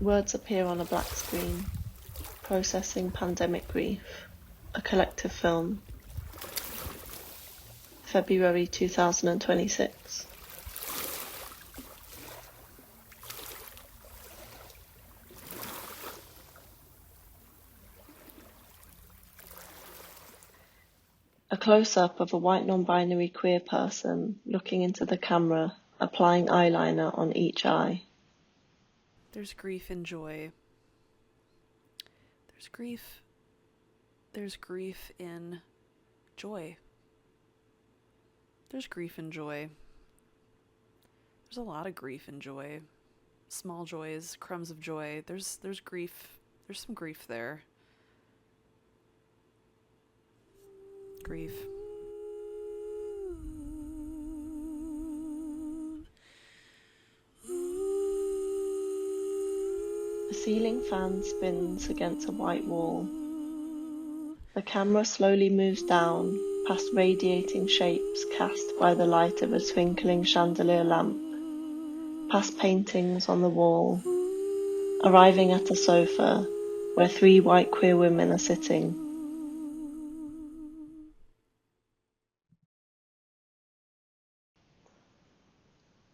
Words appear on a black screen. Processing Pandemic Grief, a collective film. February 2026. A close-up of a white non-binary queer person looking into the camera, applying eyeliner on each eye. There's grief and joy. There's grief in joy. There's grief and joy. There's a lot of grief and joy. Small joys, crumbs of joy. There's grief. There's some grief there. Grief. A ceiling fan spins against a white wall. The camera slowly moves down past radiating shapes cast by the light of a twinkling chandelier lamp, past paintings on the wall, arriving at a sofa where 3 white queer women are sitting.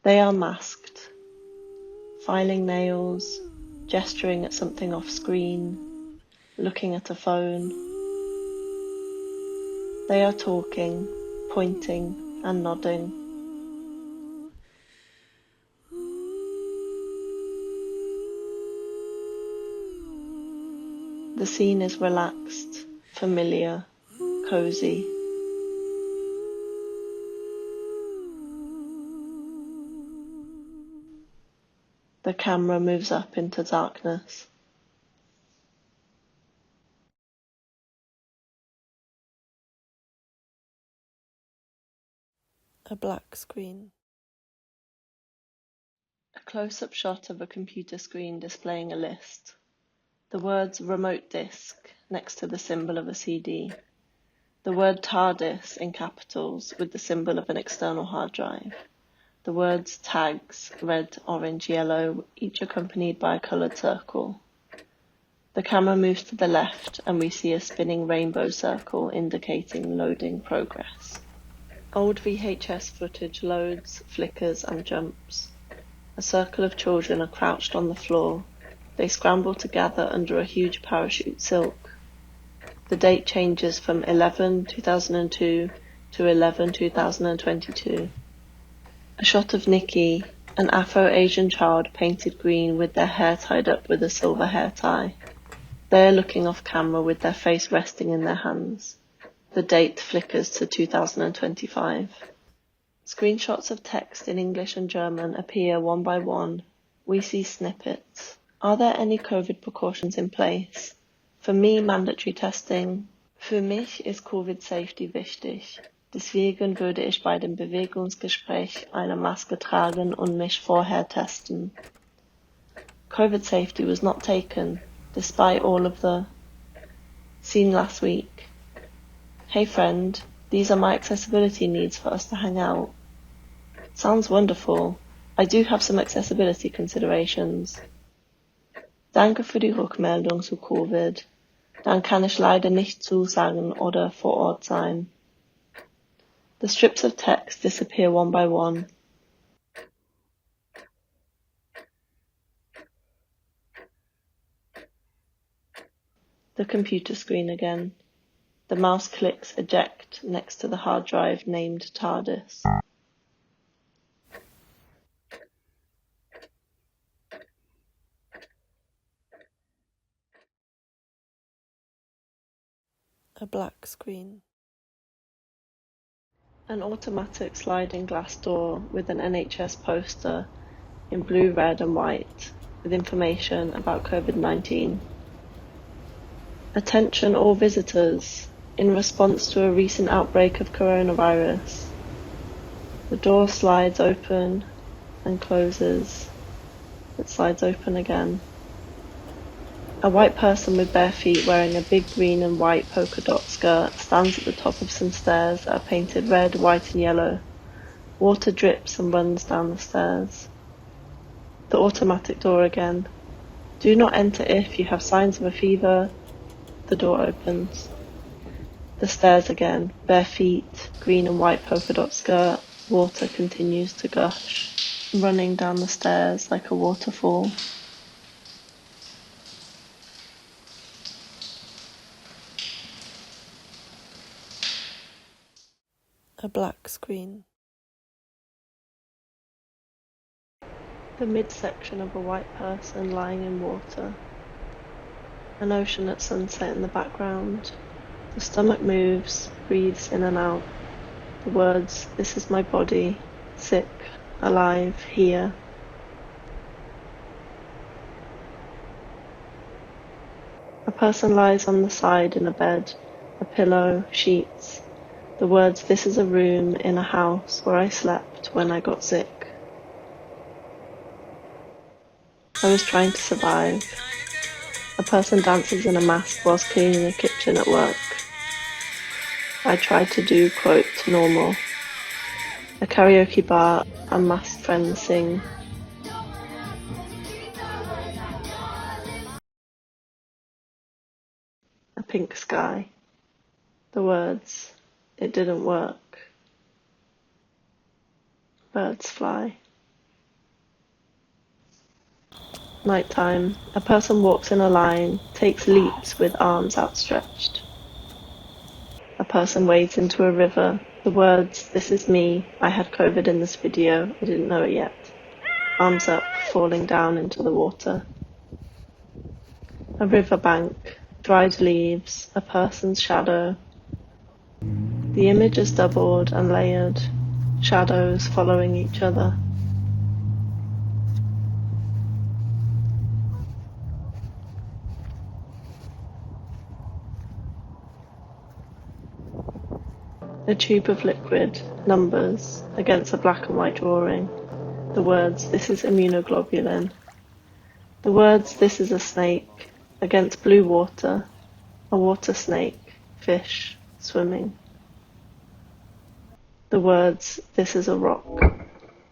They are masked, filing nails, gesturing at something off screen, looking at a phone. They are talking, pointing and nodding. The scene is relaxed, familiar, cozy. The camera moves up into darkness. A black screen. A close-up shot of a computer screen displaying a list. The words remote disk next to the symbol of a CD. The word TARDIS in capitals with the symbol of an external hard drive. The words tags, red, orange, yellow, each accompanied by a coloured circle. The camera moves to the left and we see a spinning rainbow circle indicating loading progress. Old VHS footage loads, flickers and jumps. A circle of children are crouched on the floor. They scramble to gather under a huge parachute silk. The date changes from 11/2002 to 11/2022. A shot of Nicky, an Afro-Asian child painted green with their hair tied up with a silver hair tie. They are looking off camera with their face resting in their hands. The date flickers to 2025. Screenshots of text in English and German appear one by one. We see snippets. Are there any COVID precautions in place? For me, mandatory testing. Für mich ist Covid Safety wichtig. Deswegen würde ich bei dem Bewegungsgespräch eine Maske tragen und mich vorher testen. COVID safety was not taken, despite all of the seen last week. Hey friend, these are my accessibility needs for us to hang out. Sounds wonderful. I do have some accessibility considerations. Danke für die Rückmeldung zu Covid. Dann kann ich leider nicht zusagen oder vor Ort sein. The strips of text disappear one by one. The computer screen again. The mouse clicks eject next to the hard drive named TARDIS. A black screen. An automatic sliding glass door with an NHS poster in blue, red and white with information about COVID-19. Attention all visitors in response to a recent outbreak of coronavirus. The door slides open and closes. It slides open again. A white person with bare feet wearing a big green and white polka dot skirt stands at the top of some stairs that are painted red, white and yellow. Water drips and runs down the stairs. The automatic door again. Do not enter if you have signs of a fever. The door opens. The stairs again, bare feet, green and white polka dot skirt. Water continues to gush, running down the stairs like a waterfall. A black screen. The midsection of a white person lying in water. An ocean at sunset in the background. The stomach moves, breathes in and out. The words, "This is my body, sick, alive, here." A person lies on the side in a bed, a pillow, sheets. The words, "This is a room in a house where I slept when I got sick." I was trying to survive. A person dances in a mask whilst cleaning a kitchen at work. I tried to do, quote, normal. A karaoke bar, unmasked friends sing. A pink sky. The words, "It didn't work." Birds fly. Nighttime. A person walks in a line, takes leaps with arms outstretched. A person wades into a river. The words, "This is me. I had COVID in this video. I didn't know it yet." Arms up, falling down into the water. A riverbank. Dried leaves. A person's shadow. The image is doubled and layered. Shadows following each other. A tube of liquid, numbers, against a black and white drawing. The words, "This is immunoglobulin." The words, "This is a snake," against blue water, a water snake, fish, swimming. The words, "This is a rock."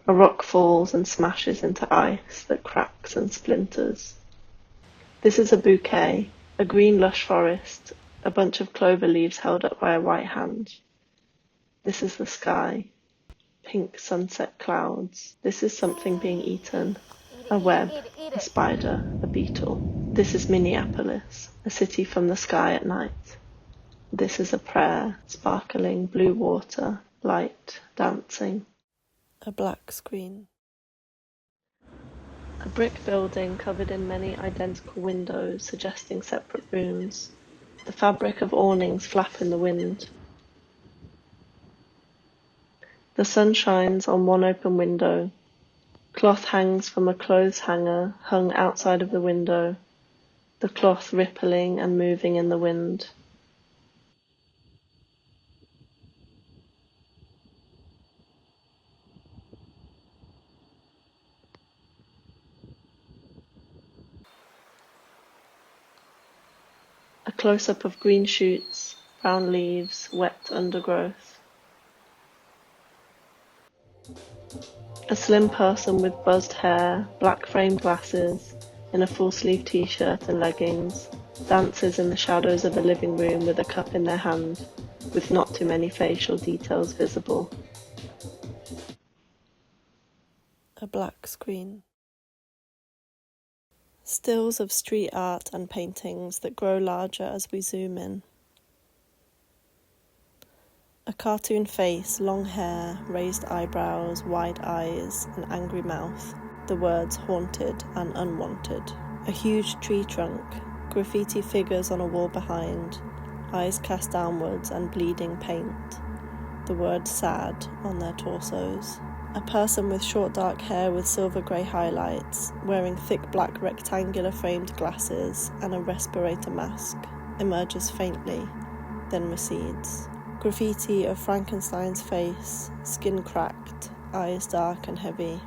A rock falls and smashes into ice that cracks and splinters. This is a bouquet, a green lush forest, a bunch of clover leaves held up by a white hand. This is the sky, pink sunset clouds. This is something being eaten, a web, a spider, a beetle. This is Minneapolis, a city from the sky at night. This is a prayer, sparkling blue water, light, dancing. A black screen. A brick building covered in many identical windows, suggesting separate rooms. The fabric of awnings flap in the wind. The sun shines on one open window. Cloth hangs from a clothes hanger hung outside of the window, the cloth rippling and moving in the wind. A close-up of green shoots, brown leaves, wet undergrowth. A slim person with buzzed hair, black framed glasses, in a full-sleeve t-shirt and leggings, dances in the shadows of a living room with a cup in their hand, with not too many facial details visible. A black screen. Stills of street art and paintings that grow larger as we zoom in. A cartoon face, long hair, raised eyebrows, wide eyes, an angry mouth. The words haunted and unwanted. A huge tree trunk, graffiti figures on a wall behind, eyes cast downwards and bleeding paint. The word sad on their torsos. A person with short dark hair with silver grey highlights, wearing thick black rectangular framed glasses and a respirator mask, emerges faintly, then recedes. Graffiti of Frankenstein's face, skin cracked, eyes dark and heavy.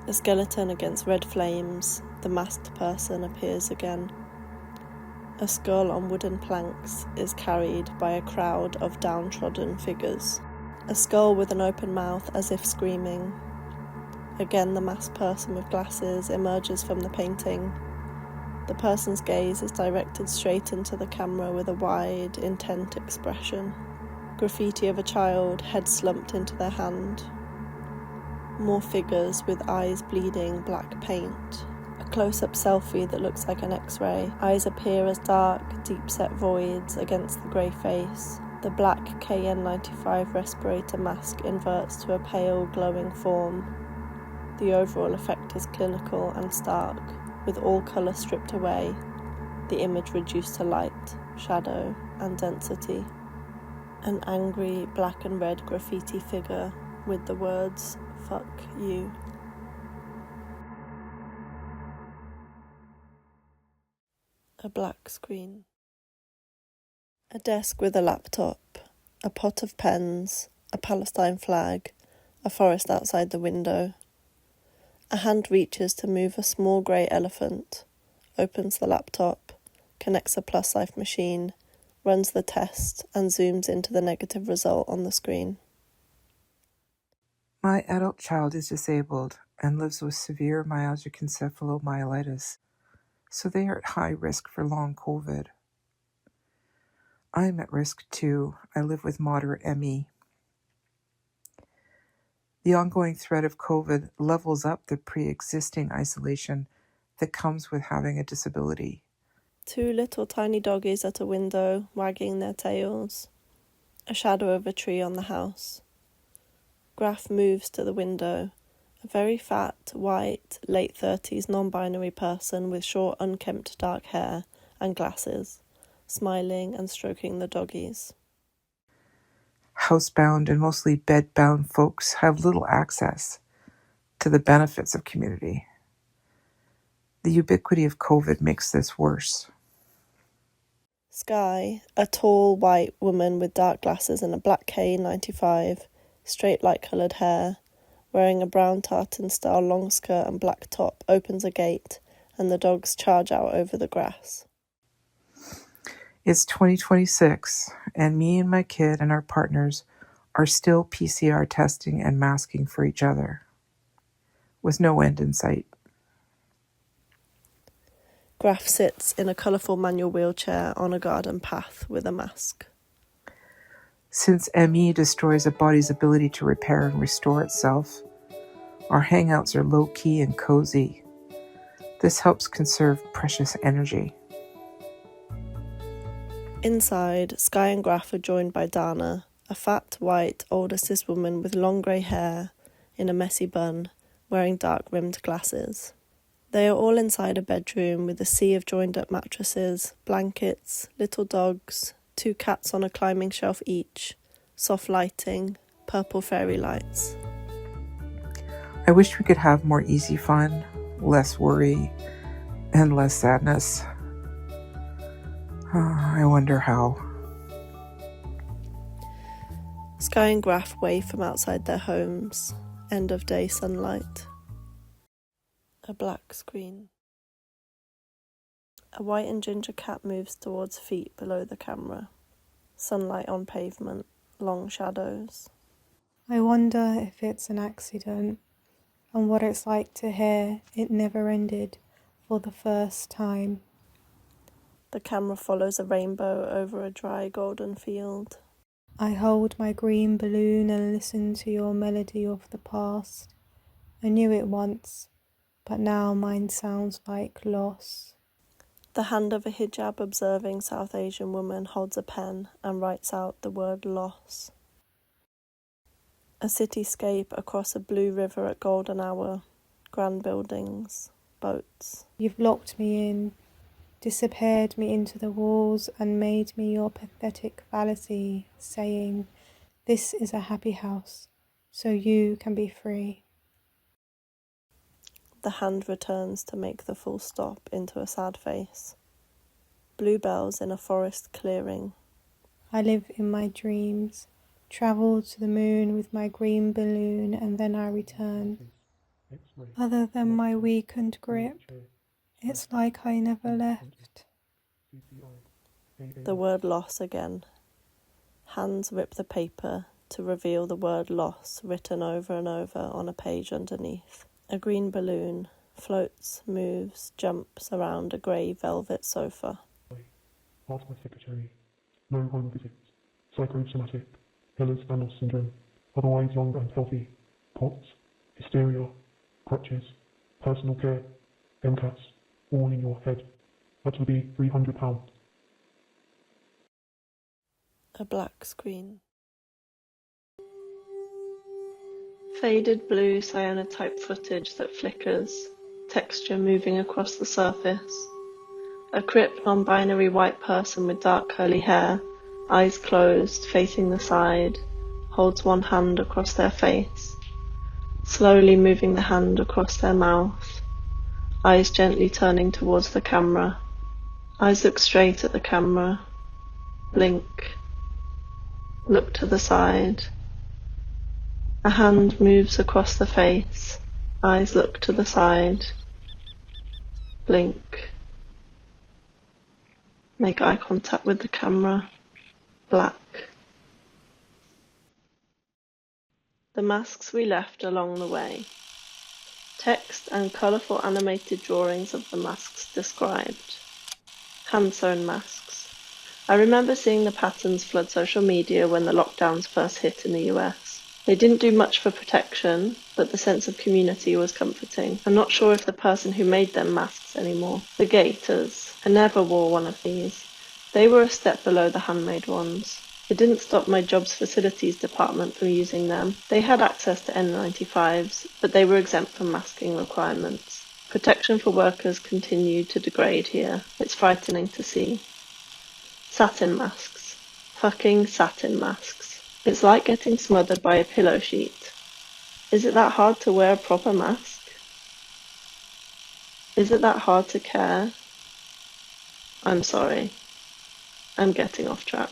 A skeleton against red flames, the masked person appears again. A skull on wooden planks is carried by a crowd of downtrodden figures. A skull with an open mouth as if screaming. Again the masked person with glasses emerges from the painting. The person's gaze is directed straight into the camera with a wide, intent expression. Graffiti of a child, head slumped into their hand. More figures with eyes bleeding black paint. A close-up selfie that looks like an X-ray. Eyes appear as dark, deep-set voids against the grey face. The black KN95 respirator mask inverts to a pale, glowing form. The overall effect is clinical and stark, with all colour stripped away, the image reduced to light, shadow, and density. An angry black and red graffiti figure with the words, "Fuck you." A black screen. A desk with a laptop, a pot of pens, a Palestine flag, a forest outside the window. A hand reaches to move a small grey elephant, opens the laptop, connects a plus-life machine, runs the test, and zooms into the negative result on the screen. My adult child is disabled and lives with severe myalgic encephalomyelitis, so they are at high risk for long COVID. I'm at risk too. I live with moderate ME. The ongoing threat of COVID levels up the pre-existing isolation that comes with having a disability. 2 little tiny doggies at a window, wagging their tails. A shadow of a tree on the house. Graf moves to the window. A very fat, white, late 30s non-binary person with short, unkempt dark hair and glasses, smiling and stroking the doggies. Housebound and mostly bedbound folks have little access to the benefits of community. The ubiquity of COVID makes this worse. Skyye, a tall, white woman with dark glasses and a black K95, straight light-coloured hair, wearing a brown tartan-style long skirt and black top, opens a gate, and the dogs charge out over the grass. It's 2026, and me and my kid and our partners are still PCR testing and masking for each other, with no end in sight. Graf sits in a colourful manual wheelchair on a garden path with a mask. Since ME destroys a body's ability to repair and restore itself, our hangouts are low-key and cozy. This helps conserve precious energy. Inside, Skyye and Graf are joined by Dana, a fat, white, older cis woman with long grey hair in a messy bun, wearing dark-rimmed glasses. They are all inside a bedroom with a sea of joined-up mattresses, blankets, little dogs, 2 cats on a climbing shelf each, soft lighting, purple fairy lights. I wish we could have more easy fun, less worry, and less sadness. I wonder how. Skyye and Graf wave from outside their homes, end-of-day sunlight. A black screen. A white and ginger cat moves towards feet below the camera. Sunlight on pavement, long shadows. I wonder if it's an accident and what it's like to hear it never ended for the first time. The camera follows a rainbow over a dry golden field. I hold my green balloon and listen to your melody of the past. I knew it once, but now mine sounds like loss. The hand of a hijab observing South Asian woman holds a pen and writes out the word loss. A cityscape across a blue river at golden hour, grand buildings, boats. You've locked me in, disappeared me into the walls and made me your pathetic fallacy, saying, "This is a happy house, so you can be free." The hand returns to make the full stop into a sad face. Bluebells in a forest clearing. I live in my dreams, travel to the moon with my green balloon, and then I return. Other than my weakened grip, it's like I never left. The word loss again. Hands rip the paper to reveal the word loss written over and over on a page underneath. A green balloon, floats, moves, jumps around a grey velvet sofa. Ask my secretary. No home visits. Psychosomatic. Ehlers-Danlos syndrome. Otherwise young and healthy. POTS. Hysteria. Crutches. Personal care. MCAS. All in your head. That will be £300. A black screen. Faded blue cyanotype footage that flickers, texture moving across the surface. A crypt non-binary white person with dark curly hair, eyes closed, facing the side, holds one hand across their face, slowly moving the hand across their mouth, eyes gently turning towards the camera. Eyes look straight at the camera, blink, look to the side. A hand moves across the face, eyes look to the side, blink, make eye contact with the camera, black. The masks we left along the way. Text and colourful animated drawings of the masks described. Hand-sewn masks. I remember seeing the patterns flood social media when the lockdowns first hit in the US. They didn't do much for protection, but the sense of community was comforting. I'm not sure if the person who made them masks anymore. The gaiters. I never wore one of these. They were a step below the handmade ones. It didn't stop my job's facilities department from using them. They had access to N95s, but they were exempt from masking requirements. Protection for workers continued to degrade here. It's frightening to see. Satin masks. Fucking satin masks. It's like getting smothered by a pillow sheet. Is it that hard to wear a proper mask? Is it that hard to care? I'm sorry. I'm getting off track.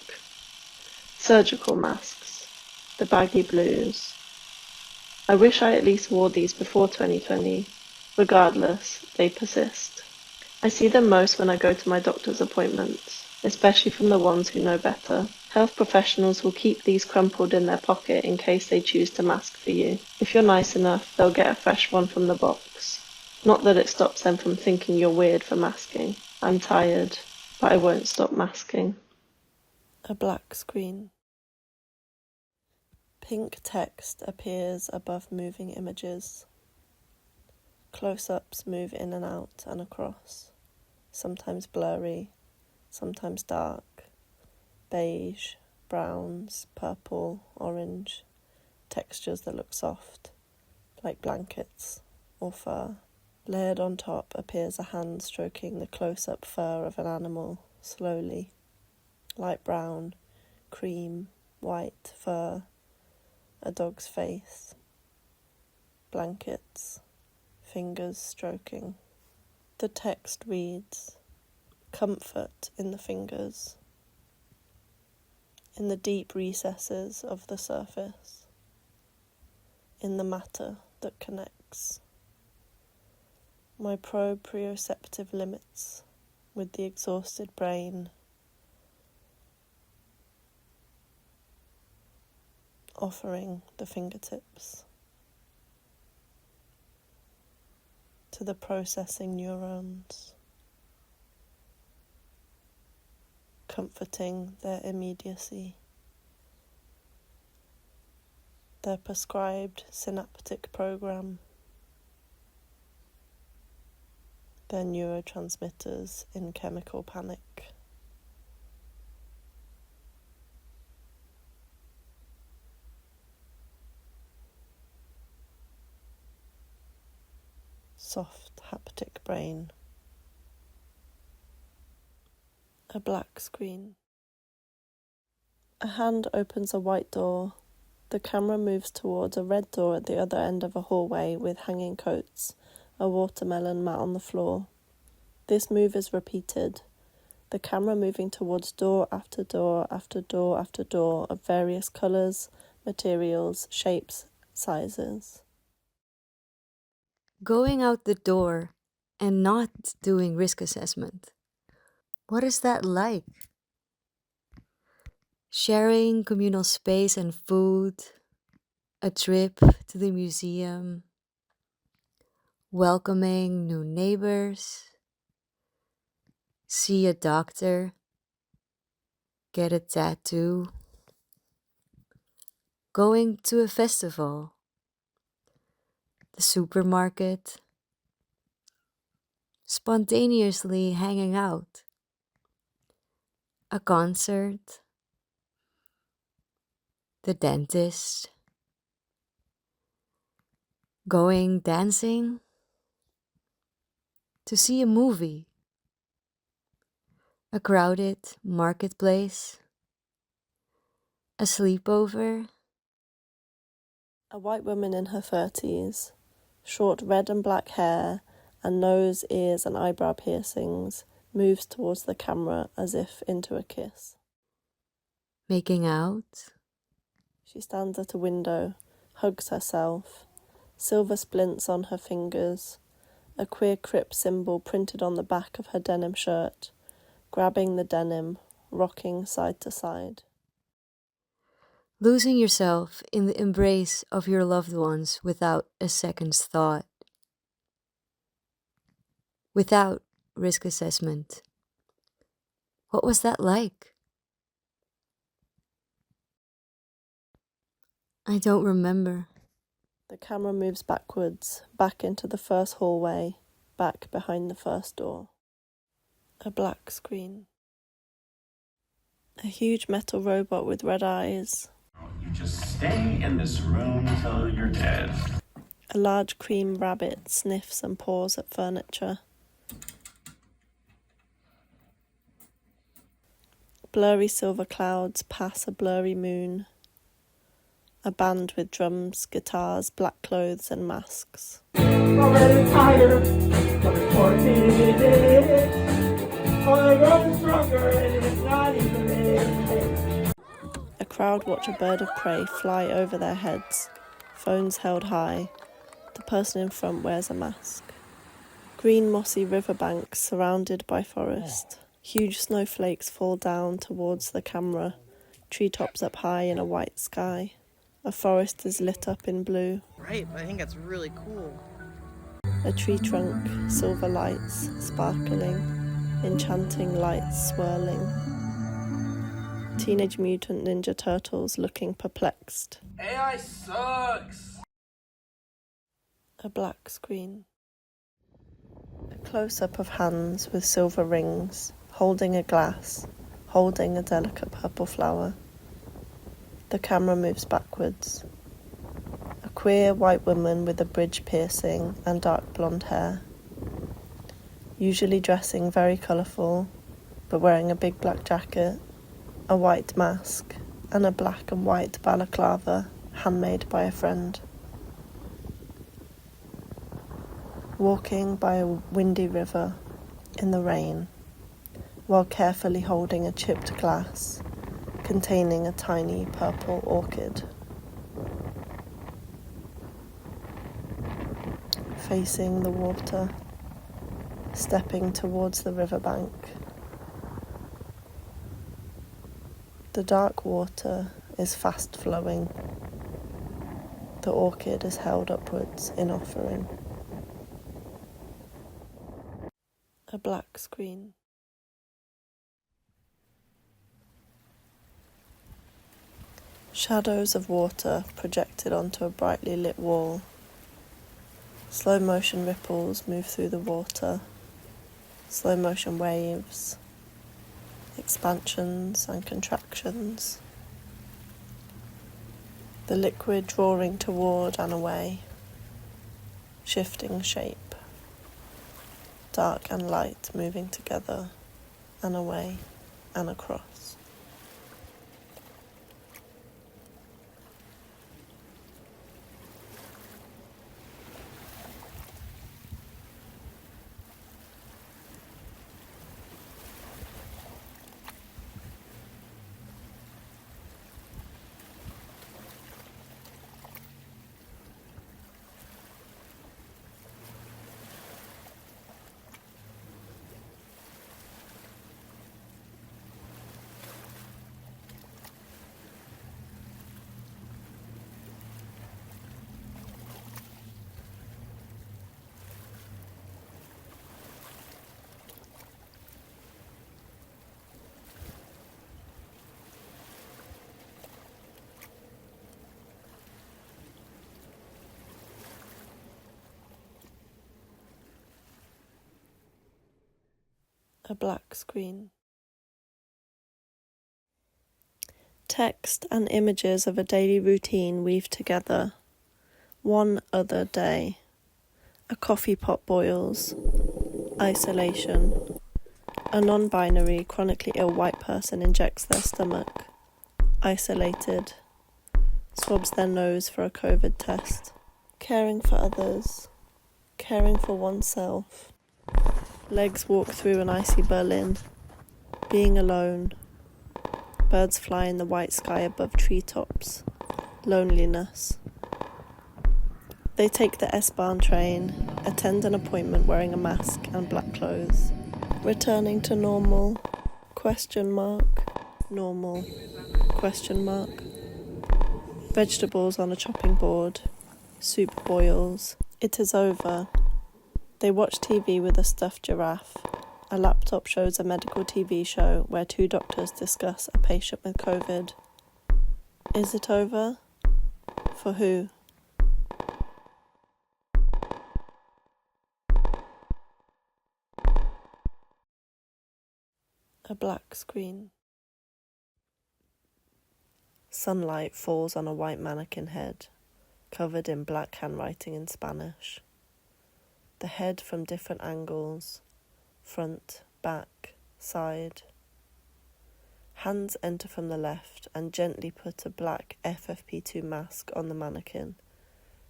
Surgical masks. The baggy blues. I wish I at least wore these before 2020. Regardless, they persist. I see them most when I go to my doctor's appointments, especially from the ones who know better. Health professionals will keep these crumpled in their pocket in case they choose to mask for you. If you're nice enough, they'll get a fresh one from the box. Not that it stops them from thinking you're weird for masking. I'm tired, but I won't stop masking. A black screen. Pink text appears above moving images. Close-ups move in and out and across, sometimes blurry, sometimes dark. Beige, browns, purple, orange, textures that look soft, like blankets or fur. Layered on top appears a hand stroking the close-up fur of an animal, slowly. Light brown, cream, white fur, a dog's face, blankets, fingers stroking. The text reads, "Comfort in the fingers." In the deep recesses of the surface, in the matter that connects. My proprioceptive limits with the exhausted brain, offering the fingertips to the processing neurons, comforting their immediacy, their prescribed synaptic program, their neurotransmitters in chemical panic. Soft haptic brain. A black screen. A hand opens a white door. The camera moves towards a red door at the other end of a hallway with hanging coats, a watermelon mat on the floor. This move is repeated, the camera moving towards door after door after door after door of various colours, materials, shapes, sizes. Going out the door and not doing risk assessment. What is that like? Sharing communal space and food, a trip to the museum, welcoming new neighbors, see a doctor, get a tattoo, going to a festival, the supermarket, spontaneously hanging out, a concert, the dentist, going dancing, to see a movie, a crowded marketplace, a sleepover, A white woman in her 30s, short red and black hair and nose, ears and eyebrow piercings, moves towards the camera as if into a kiss. making out, She stands at a window, hugs herself, silver splints on her fingers, a queer crip symbol printed on the back of her denim shirt, grabbing the denim, rocking side to side. losing yourself in the embrace of your loved ones without a second's thought, without risk assessment. What was that like? I don't remember. The camera moves backwards, back into the first hallway, back behind the first door. A black screen. A huge metal robot with red eyes. You just stay in this room till you're dead. A large cream rabbit sniffs and paws at furniture. Blurry silver clouds pass a blurry moon. A band with drums, guitars, black clothes and masks. Already tired, but it's 14 minutes. I'm growing stronger and it's not even late. A crowd watch a bird of prey fly over their heads, phones held high. The person in front wears a mask. Green mossy riverbanks surrounded by forest. Huge snowflakes fall down towards the camera, treetops up high in a white sky. A forest is lit up in blue. Right, I think that's really cool. A tree trunk, silver lights sparkling, enchanting lights swirling. Teenage Mutant Ninja Turtles looking perplexed. AI sucks. A black screen. A close-up of hands with silver rings, holding a glass, holding a delicate purple flower. The camera moves backwards. A queer white woman with a bridge piercing and dark blonde hair. Usually dressing very colourful, but wearing a big black jacket, a white mask, and a black and white balaclava handmade by a friend. Walking by a windy river in the rain, while carefully holding a chipped glass containing a tiny purple orchid. Facing the water, stepping towards the riverbank. The dark water is fast flowing. The orchid is held upwards in offering. A black screen. Shadows of water projected onto a brightly lit wall. Slow motion ripples move through the water. Slow motion waves. Expansions and contractions. The liquid drawing toward and away. Shifting shape. Dark and light moving together and away and across. A black screen. Text and images of a daily routine weave together. One other day. A coffee pot boils. Isolation. A non-binary, chronically ill white person injects their stomach. Isolated. Swabs their nose for a COVID test. Caring for others. Caring for oneself. Legs walk through an icy Berlin. Being alone. Birds fly in the white sky above treetops. Loneliness. They take the S-Bahn train, attend an appointment wearing a mask and black clothes. Returning to normal. Question mark. Normal. Question mark. Vegetables on a chopping board. Soup boils. It is over. They watch TV with a stuffed giraffe. A laptop shows a medical TV show where two doctors discuss a patient with COVID. Is it over? For who? A black screen. Sunlight falls on a white mannequin head, covered in black handwriting in Spanish. The head from different angles, front, back, side. Hands enter from the left and gently put a black FFP2 mask on the mannequin,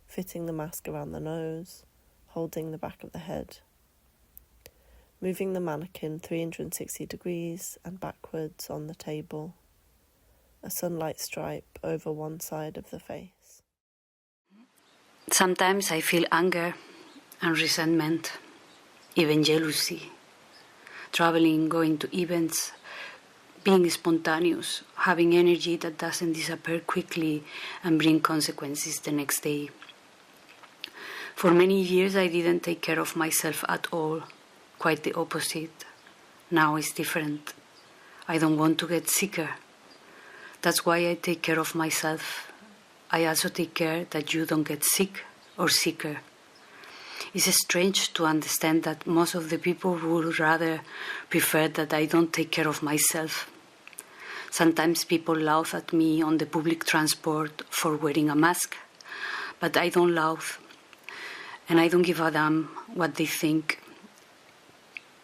fitting the mask around the nose, holding the back of the head. Moving the mannequin 360 degrees and backwards on the table. A sunlight stripe over one side of the face. Sometimes I feel anger and resentment, even jealousy. Traveling, going to events, being spontaneous, having energy that doesn't disappear quickly and bring consequences the next day. For many years I didn't take care of myself at all, quite the opposite. Now it's different. I don't want to get sicker. That's why I take care of myself. I also take care that you don't get sick or sicker. It's strange to understand that most of the people would rather prefer that I don't take care of myself. Sometimes people laugh at me on the public transport for wearing a mask, but I don't laugh, and I don't give a damn what they think.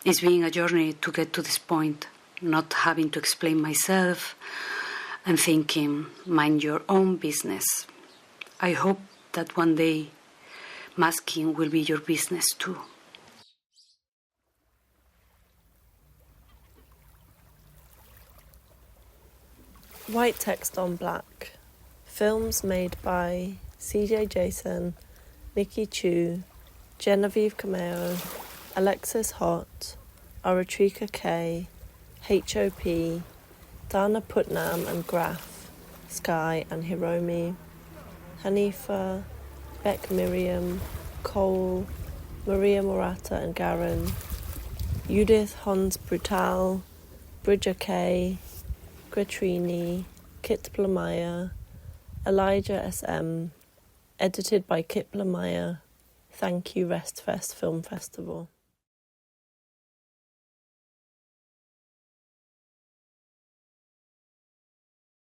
It's been a journey to get to this point, not having to explain myself and thinking, mind your own business. I hope that one day masking will be your business too. White text on black. Films made by CJ Jasen, Nicky, chue, Genevieve Cameo, Alexis, hott, Aratrika K, HOP, Dana Putnam and Graf, Skyye and Hiromi, Hanifah, Bec Miriam, Cole, Maria Morata and Garen, Judith Hontsbrutaal, K, Gretrini, Kit Blamire, elijahsm, edited by Kit Blamire. Thank you, RestFest Film Festival.